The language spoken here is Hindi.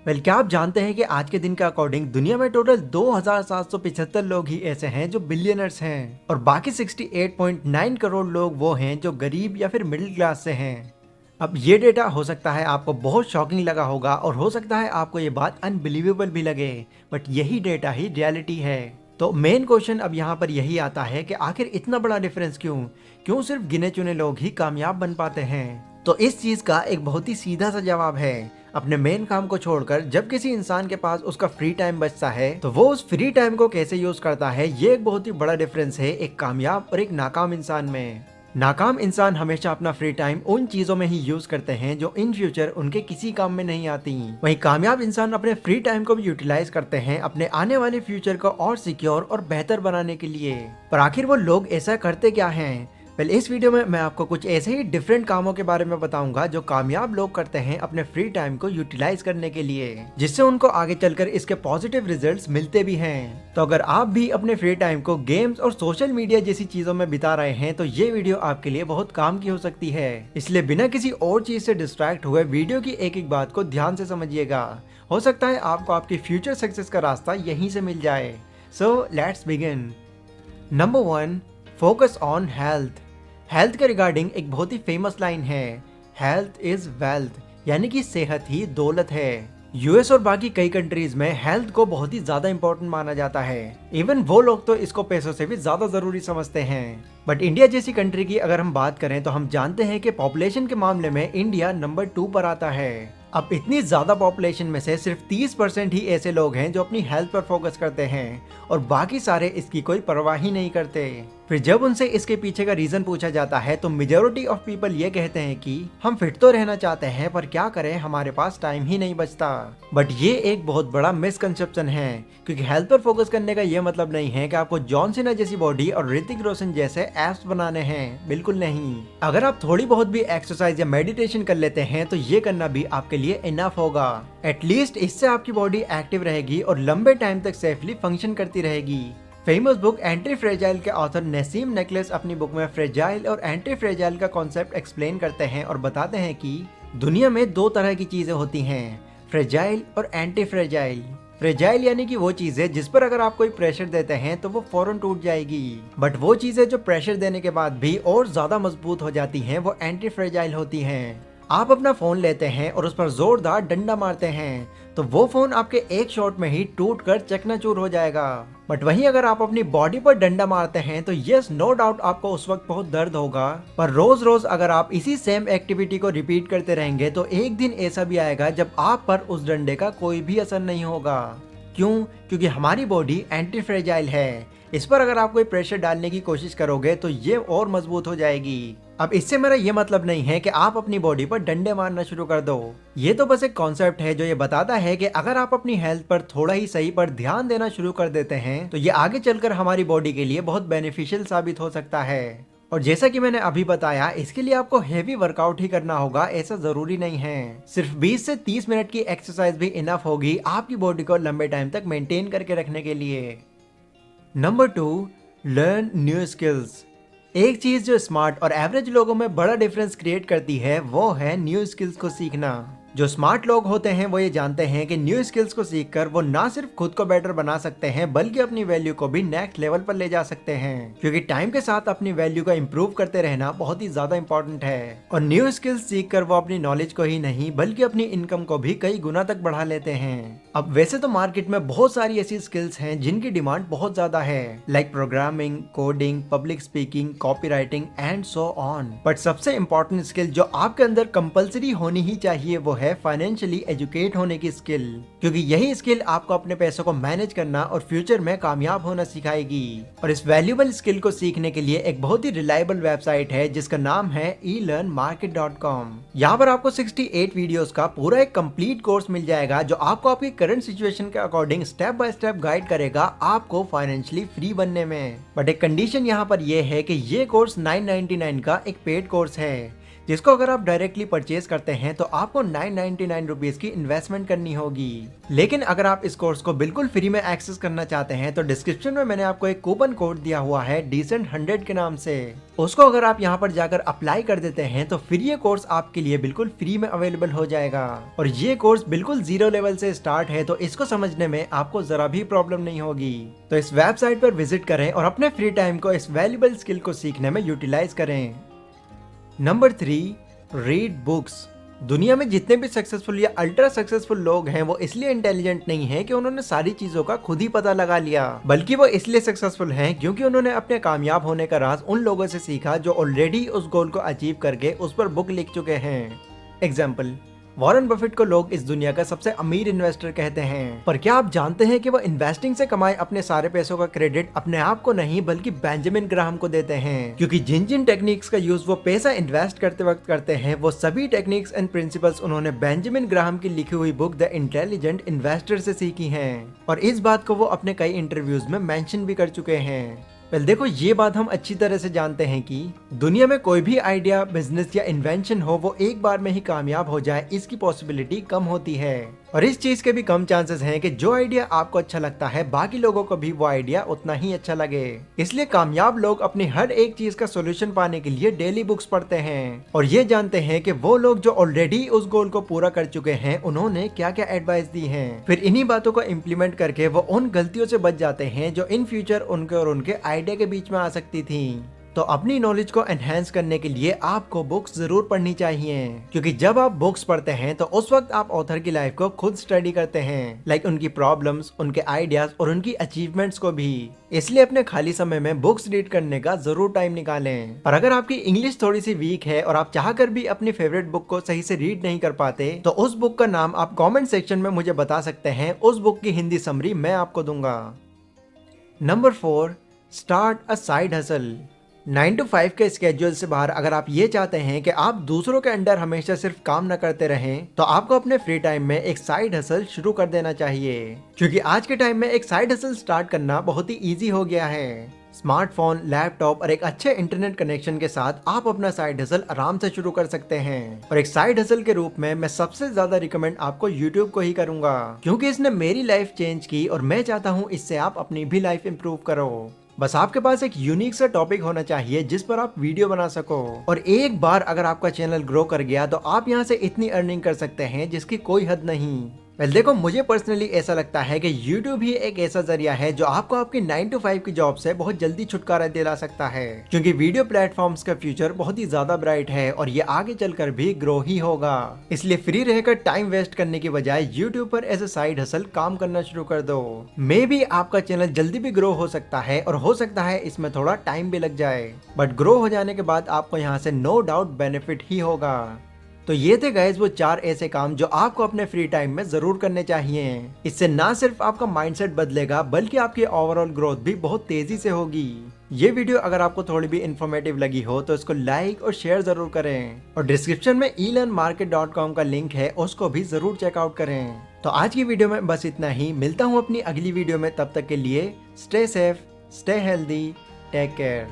क्या आप जानते हैं कि आज के दिन के अकॉर्डिंग दुनिया में टोटल 2775 लोग ही ऐसे हैं जो बिलियनर्स हैं और बाकी 68.9 करोड़ लोग वो हैं जो गरीब या फिर मिडिल क्लास से हैं। अब ये डेटा हो सकता है आपको बहुत शॉकिंग लगा होगा और हो सकता है आपको ये बात अनबिलीवेबल भी लगे, बट यही डेटा ही रियलिटी है। तो मेन क्वेश्चन अब यहाँ पर यही आता है कि आखिर इतना बड़ा डिफरेंस क्यों क्यों सिर्फ गिने चुने लोग ही कामयाब बन पाते हैं। तो इस चीज का एक बहुत ही सीधा सा जवाब है, अपने मेन काम को छोड़कर जब किसी इंसान के पास उसका फ्री टाइम बचता है तो वो उस फ्री टाइम को कैसे यूज करता है। ये एक बहुत ही बड़ा डिफरेंस है एक कामयाब और एक नाकाम इंसान में। नाकाम इंसान हमेशा अपना फ्री टाइम उन चीजों में ही यूज करते हैं जो इन फ्यूचर उनके किसी काम में नहीं आती। वहीं कामयाब इंसान अपने फ्री टाइम को भी यूटिलाइज करते हैं अपने आने वाले फ्यूचर को और सिक्योर और बेहतर बनाने के लिए। पर आखिर वो लोग ऐसा करते क्या हैं? इस वीडियो में मैं आपको कुछ ऐसे ही डिफरेंट कामों के बारे में बताऊंगा जो कामयाब लोग करते हैं अपने फ्री टाइम को यूटिलाइज करने के लिए, जिससे उनको आगे चलकर इसके पॉजिटिव रिजल्ट्स मिलते भी हैं। तो अगर आप भी अपने फ्री टाइम को गेम्स और सोशल मीडिया जैसी चीजों में बिता रहे हैं तो ये वीडियो आपके लिए बहुत काम की हो सकती है। इसलिए बिना किसी और चीज से डिस्ट्रैक्ट हुए वीडियो की एक एक बात को ध्यान से समझिएगा। हो सकता है आपको आपकी फ्यूचर सक्सेस का रास्ता यहीं से मिल जाए। So let's begin. Number 1, focus on health. Health के रिगार्डिंग एक बहुत ही फेमस लाइन है, हेल्थ इज वेल्थ, यानी कि सेहत ही दौलत है। यूएस और बाकी कई कंट्रीज में हेल्थ को बहुत ही ज्यादा इंपॉर्टेंट माना जाता है। इवन वो लोग तो इसको पैसों से भी ज्यादा जरूरी समझते हैं। बट इंडिया जैसी कंट्री की अगर हम बात करें तो हम जानते हैं कि पॉपुलेशन के मामले में इंडिया नंबर 2 पर आता है। अब इतनी ज्यादा पॉपुलेशन में से सिर्फ 30% ही ऐसे लोग हैं जो अपनी हेल्थ पर फोकस करते हैं और बाकी सारे इसकी कोई परवाह ही नहीं करते। फिर जब उनसे इसके पीछे का रीजन पूछा जाता है तो मेजॉरिटी ऑफ पीपल ये कहते हैं कि हम फिट तो रहना चाहते हैं पर क्या करें, हमारे पास टाइम ही नहीं बचता। बट ये एक बहुत बड़ा मिसकंसेप्शन है, क्योंकि हेल्थ पर फोकस करने का ये मतलब नहीं है कि आपको जॉन सीना जैसी बॉडी और ऋतिक रोशन जैसे एब्स बनाने हैं, बिल्कुल नहीं। अगर आप थोड़ी बहुत भी एक्सरसाइज या मेडिटेशन कर लेते हैं तो ये करना भी आपके लिए इनफ होगा। एटलीस्ट इससे आपकी बॉडी एक्टिव रहेगी और लंबे टाइम तक सेफली फंक्शन करती रहेगी। फेमस बुक एंटी फ्रेजाइल के ऑथर नसीम नेकलेस अपनी बुक में फ्रेजाइल और एंटी फ्रेजाइल का कॉन्सेप्ट एक्सप्लेन करते हैं और बताते हैं कि दुनिया में 2 तरह की चीजें होती हैं, फ्रेजाइल और एंटी फ्रेजाइल। फ्रेजाइल यानी कि वो चीज है जिस पर अगर आप कोई प्रेशर देते हैं तो वो फौरन टूट जाएगी, बट वो चीजें जो प्रेशर देने के बाद भी और ज्यादा मजबूत हो जाती हैं वो एंटी फ्रेजाइल होती हैं। आप अपना फोन लेते हैं और उस पर जोरदार डंडा मारते हैं तो वो फोन आपके एक शॉट में ही टूट कर चकनाचूर हो जाएगा। बट वहीं अगर आप अपनी बॉडी पर डंडा मारते हैं तो यस नो डाउट आपको उस वक्त बहुत दर्द होगा, पर रोज रोज अगर आप इसी सेम एक्टिविटी को रिपीट करते रहेंगे तो एक दिन ऐसा भी आएगा जब आप पर उस डंडे का कोई भी असर नहीं होगा। क्यों? क्योंकि हमारी बॉडी एंटी फ्रेजाइल है। इस पर अगर आप कोई प्रेशर डालने की कोशिश करोगे तो ये और मजबूत हो जाएगी। अब इससे मेरा ये मतलब नहीं है कि आप अपनी बॉडी पर डंडे मारना शुरू कर दो। ये तो बस एक कॉन्सेप्ट है जो ये बताता है कि अगर आप अपनी हेल्थ पर थोड़ा ही सही पर ध्यान देना शुरू कर देते हैं तो ये आगे चलकर हमारी बॉडी के लिए बहुत बेनिफिशियल साबित हो सकता है। और जैसा कि मैंने अभी बताया, इसके लिए आपको हेवी वर्कआउट ही करना होगा, ऐसा जरूरी नहीं है। सिर्फ 20 से 30 मिनट की एक्सरसाइज भी इनफ होगी आपकी बॉडी को लंबे टाइम तक मेंटेन करके रखने के लिए। Number 2, learn new skills. एक चीज जो स्मार्ट और एवरेज लोगों में बड़ा डिफरेंस क्रिएट करती है वो है न्यू स्किल्स को सीखना। जो स्मार्ट लोग होते हैं वो ये जानते हैं कि न्यू स्किल्स को सीखकर वो ना सिर्फ खुद को बेटर बना सकते हैं बल्कि अपनी वैल्यू को भी नेक्स्ट लेवल पर ले जा सकते हैं, क्योंकि टाइम के साथ अपनी वैल्यू को इम्प्रूव करते रहना बहुत ही ज्यादा इंपॉर्टेंट है। और न्यू स्किल्स सीखकर वो अपनी नॉलेज को ही नहीं बल्कि अपनी इनकम को भी कई गुना तक बढ़ा लेते हैं। अब वैसे तो मार्केट में बहुत सारी ऐसी स्किल्स हैं जिनकी डिमांड बहुत ज्यादा है, like programming, coding, public speaking, copywriting and so on. But सबसे इंपॉर्टेंट स्किल जो आपके अंदर कंपलसरी होनी ही चाहिए वो है फाइनेंशियली एजुकेट होने की स्किल, क्योंकि यही स्किल आपको अपने पैसों को मैनेज करना और फ्यूचर में कामयाब होना सिखाएगी। और इस वैल्यूएबल स्किल को सीखने के लिए एक बहुत ही रिलायबल वेबसाइट है जिसका नाम है elearnmarket.com। यहाँ पर आपको 68 वीडियोस का पूरा एक कंप्लीट कोर्स मिल जाएगा जो आपको आपकी करंट सिचुएशन के according step by step guide करेगा आपको फाइनेंशियली फ्री बनने में। बट एक कंडीशन यहाँ पर यह है कि ये कोर्स 999 का एक पेड कोर्स है, जिसको अगर आप डायरेक्टली परचेज करते हैं तो आपको 999 रुपीज की इन्वेस्टमेंट करनी होगी। लेकिन अगर आप इस कोर्स को बिल्कुल फ्री में एक्सेस करना चाहते हैं तो डिस्क्रिप्शन में मैंने आपको एक कूपन कोड दिया हुआ है Decent100 के नाम से। उसको अगर आप यहाँ पर जाकर अप्लाई कर देते हैं तो फिर ये कोर्स आपके लिए बिल्कुल फ्री में अवेलेबल हो जाएगा। और ये कोर्स बिल्कुल 0 लेवल से स्टार्ट है, तो इसको समझने में आपको जरा भी प्रॉब्लम नहीं होगी। तो इस वेबसाइट पर विजिट करें और अपने फ्री टाइम को इस वैल्यूबल स्किल को सीखने में यूटिलाइज करें। Number 3, read books. दुनिया में जितने भी सक्सेसफुल या अल्ट्रा सक्सेसफुल लोग हैं वो इसलिए इंटेलिजेंट नहीं है कि उन्होंने सारी चीजों का खुद ही पता लगा लिया, बल्कि वो इसलिए सक्सेसफुल हैं क्योंकि उन्होंने अपने कामयाब होने का राज उन लोगों से सीखा जो ऑलरेडी उस गोल को अचीव करके उस पर बुक लिख चुके हैं। एग्जाम्पल, वॉरेन बफेट को लोग इस दुनिया का सबसे अमीर इन्वेस्टर कहते हैं, पर क्या आप जानते हैं कि वो इन्वेस्टिंग से कमाए अपने सारे पैसों का क्रेडिट अपने आप को नहीं बल्कि बेंजामिन ग्राहम को देते हैं, क्योंकि जिन जिन टेक्निक्स का यूज वो पैसा इन्वेस्ट करते वक्त करते हैं वो सभी टेक्निक्स एंड प्रिंसिपल्स उन्होंने बेंजामिन ग्राहम की लिखी हुई बुक द इंटेलिजेंट इन्वेस्टर से सीखी हैं। और इस बात को वो अपने कई इंटरव्यूज में मेंशन भी कर चुके हैं। वेल देखो, ये बात हम अच्छी तरह से जानते हैं कि दुनिया में कोई भी आइडिया, बिजनेस या इन्वेंशन हो वो एक बार में ही कामयाब हो जाए इसकी पॉसिबिलिटी कम होती है। और इस चीज के भी कम चांसेस हैं कि जो आइडिया आपको अच्छा लगता है बाकी लोगों को भी वो आइडिया उतना ही अच्छा लगे। इसलिए कामयाब लोग अपनी हर एक चीज का सोल्यूशन पाने के लिए डेली बुक्स पढ़ते हैं और ये जानते हैं कि वो लोग जो ऑलरेडी उस गोल को पूरा कर चुके हैं उन्होंने क्या क्या एडवाइस दी है। फिर इन्हीं बातों को इम्प्लीमेंट करके वो उन गलतियों से बच जाते हैं जो इन फ्यूचर उनके और उनके आइडिया के बीच में आ सकती थी। तो अपनी नॉलेज को एनहेंस करने के लिए आपको बुक्स जरूर पढ़नी चाहिए, क्योंकि जब आप बुक्स पढ़ते हैं तो उस वक्त आप ऑथर की लाइफ को खुद स्टडी करते हैं, लाइक उनकी प्रॉब्लम्स, उनके आइडियाज और उनकी अचीवमेंट्स को भी। इसलिए अपने खाली समय में बुक्स रीड करने का जरूर टाइम निकालें। और अगर आपकी इंग्लिश थोड़ी सी वीक है और आप चाहकर भी अपनी फेवरेट बुक को सही से रीड नहीं कर पाते तो उस बुक का नाम आप कॉमेंट सेक्शन में मुझे बता सकते हैं। उस बुक की हिंदी समरी मैं आपको दूंगा। Number 4, start a side hustle. 9 to 5 के स्केड्यूल से बाहर अगर आप ये चाहते हैं कि आप दूसरों के अंडर हमेशा सिर्फ काम न करते रहें तो आपको अपने फ्री टाइम में एक साइड हसल शुरू कर देना चाहिए, क्योंकि आज के टाइम में एक साइड हसल स्टार्ट करना बहुत ही इजी हो गया है। स्मार्टफोन, लैपटॉप और एक अच्छे इंटरनेट कनेक्शन के साथ आप अपना साइड हसल आराम से शुरू कर सकते हैं। और एक साइड हसल के रूप में मैं सबसे ज्यादा रिकमेंड आपको YouTube को ही करूंगा, क्योंकि इसने मेरी लाइफ चेंज की और मैं चाहता हूँ इससे आप अपनी भी लाइफ इंप्रूव करो। बस आपके पास एक यूनिक सा टॉपिक होना चाहिए जिस पर आप वीडियो बना सको। और एक बार अगर आपका चैनल ग्रो कर गया तो आप यहाँ से इतनी अर्निंग कर सकते हैं जिसकी कोई हद नहीं। वेल देखो, मुझे पर्सनली ऐसा लगता है कि YouTube ही एक ऐसा जरिया है जो आपको आपकी 9 to 5 की जॉब से बहुत जल्दी छुटकारा दिला सकता है, क्योंकि वीडियो प्लेटफॉर्म्स का फ्यूचर बहुत ही ज्यादा ब्राइट है और ये आगे चलकर भी ग्रो ही होगा। इसलिए फ्री रहकर टाइम वेस्ट करने की बजाय YouTube पर एज ए साइड हसल काम करना शुरू कर दो। मे बी आपका चैनल जल्दी भी ग्रो हो सकता है और हो सकता है इसमें थोड़ा टाइम भी लग जाए, बट ग्रो हो जाने के बाद आपको यहाँ से नो डाउट बेनिफिट ही होगा। तो ये थे गाइस वो 4 ऐसे काम जो आपको अपने फ्री टाइम में जरूर करने चाहिए। इससे ना सिर्फ आपका माइंडसेट बदलेगा बल्कि आपकी ओवरऑल ग्रोथ भी बहुत तेजी से होगी। ये वीडियो अगर आपको थोड़ी भी इन्फॉर्मेटिव लगी हो तो इसको लाइक और शेयर जरूर करें और डिस्क्रिप्शन में elearnmarket.com का लिंक है, उसको भी जरूर चेकआउट करें। तो आज की वीडियो में बस इतना ही। मिलता हूँ अपनी अगली वीडियो में, तब तक के लिए stay safe, stay healthy, take care.